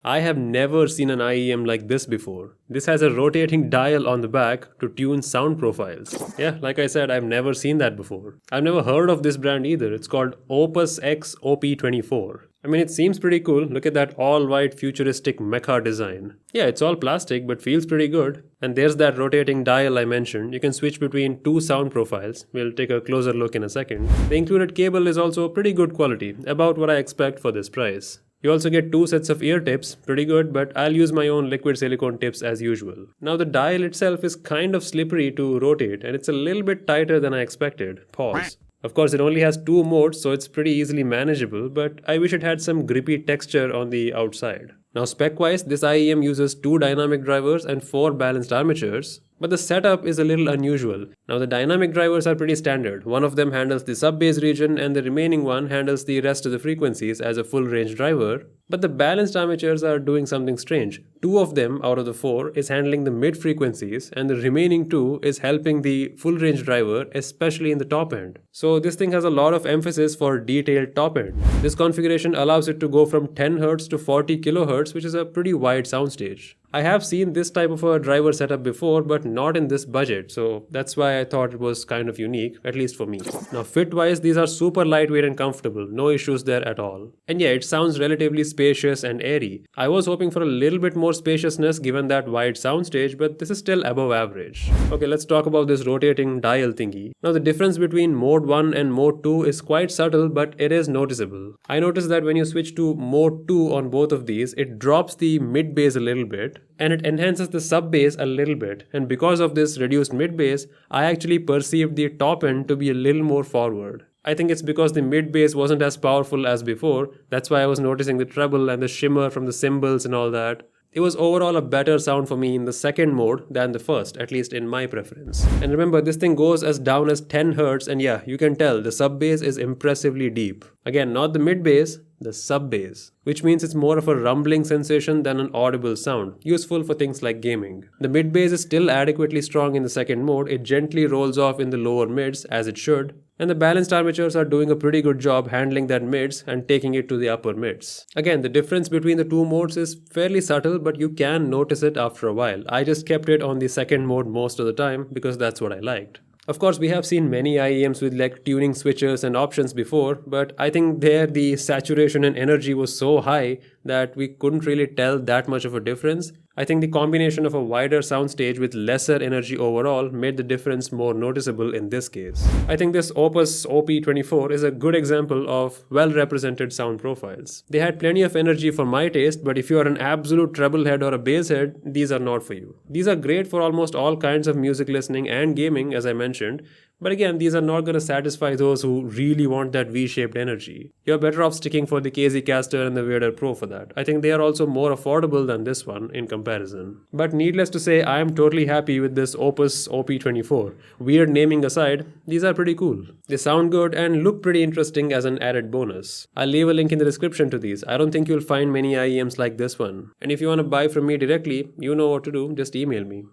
I have never seen an IEM like this before. This has a rotating dial on the back to tune sound profiles. Yeah, like I said, I've never seen that before. I've never heard of this brand either. It's called Ooopus X OP24. I mean, it seems pretty cool. Look at that all-white futuristic mecha design. Yeah, it's all plastic but feels pretty good. And there's that rotating dial I mentioned. You can switch between two sound profiles. We'll take a closer look in a second. The included cable is also pretty good quality, about what I expect for this price. You also get two sets of ear tips, pretty good, but I'll use my own liquid silicone tips as usual. Now the dial itself is kind of slippery to rotate and it's a little bit tighter than I expected. Pause. Of course, it only has two modes, so it's pretty easily manageable, but I wish it had some grippy texture on the outside. Now spec-wise, this IEM uses two dynamic drivers and four balanced armatures, but the setup is a little unusual. Now the dynamic drivers are pretty standard. One of them handles the sub-bass region and the remaining one handles the rest of the frequencies as a full range driver. But the balanced armatures are doing something strange. Two of them out of the four is handling the mid frequencies and the remaining two is helping the full range driver, especially in the top end. So this thing has a lot of emphasis for detailed top end. This configuration allows it to go from 10 Hz to 40 kHz, which is a pretty wide soundstage. I have seen this type of a driver setup before, but not in this budget, so that's why I thought it was kind of unique, at least for me. Now fit-wise, these are super lightweight and comfortable, no issues there at all. And yeah, it sounds relatively spacious and airy. I was hoping for a little bit more spaciousness given that wide soundstage, but this is still above average. Okay, let's talk about this rotating dial thingy. Now the difference between mode 1 and mode 2 is quite subtle, but it is noticeable. I noticed that when you switch to mode 2 on both of these, it drops the mid bass a little bit, and it enhances the sub bass a little bit, and because of this reduced mid bass, I actually perceived the top end to be a little more forward. I think it's because the mid bass wasn't as powerful as before, that's why I was noticing the treble and the shimmer from the cymbals and all that. It was overall a better sound for me in the second mode than the first, at least in my preference. And remember, this thing goes as down as 10 Hz, and yeah, you can tell the sub bass is impressively deep. Again, not the mid bass, the sub bass, which means it's more of a rumbling sensation than an audible sound, useful for things like gaming. The mid bass is still adequately strong in the second mode, it gently rolls off in the lower mids as it should, and the balanced armatures are doing a pretty good job handling that mids and taking it to the upper mids. Again, the difference between the two modes is fairly subtle, but you can notice it after a while. I just kept it on the second mode most of the time because that's what I liked. Of course, we have seen many IEMs with like tuning switches and options before, but I think there the saturation and energy was so high that we couldn't really tell that much of a difference. I think the combination of a wider soundstage with lesser energy overall made the difference more noticeable in this case. I think this Ooopus OP24 is a good example of well-represented sound profiles. They had plenty of energy for my taste, but if you are an absolute treble head or a bass head, these are not for you. These are great for almost all kinds of music listening and gaming, as I mentioned, but again, these are not going to satisfy those who really want that V-shaped energy. You're better off sticking for the KZ Caster and the Vader Pro for that. I think they are also more affordable than this one in comparison. But needless to say, I am totally happy with this Ooopus OP24. Weird naming aside, these are pretty cool. They sound good and look pretty interesting as an added bonus. I'll leave a link in the description to these. I don't think you'll find many IEMs like this one. And if you want to buy from me directly, you know what to do, just email me.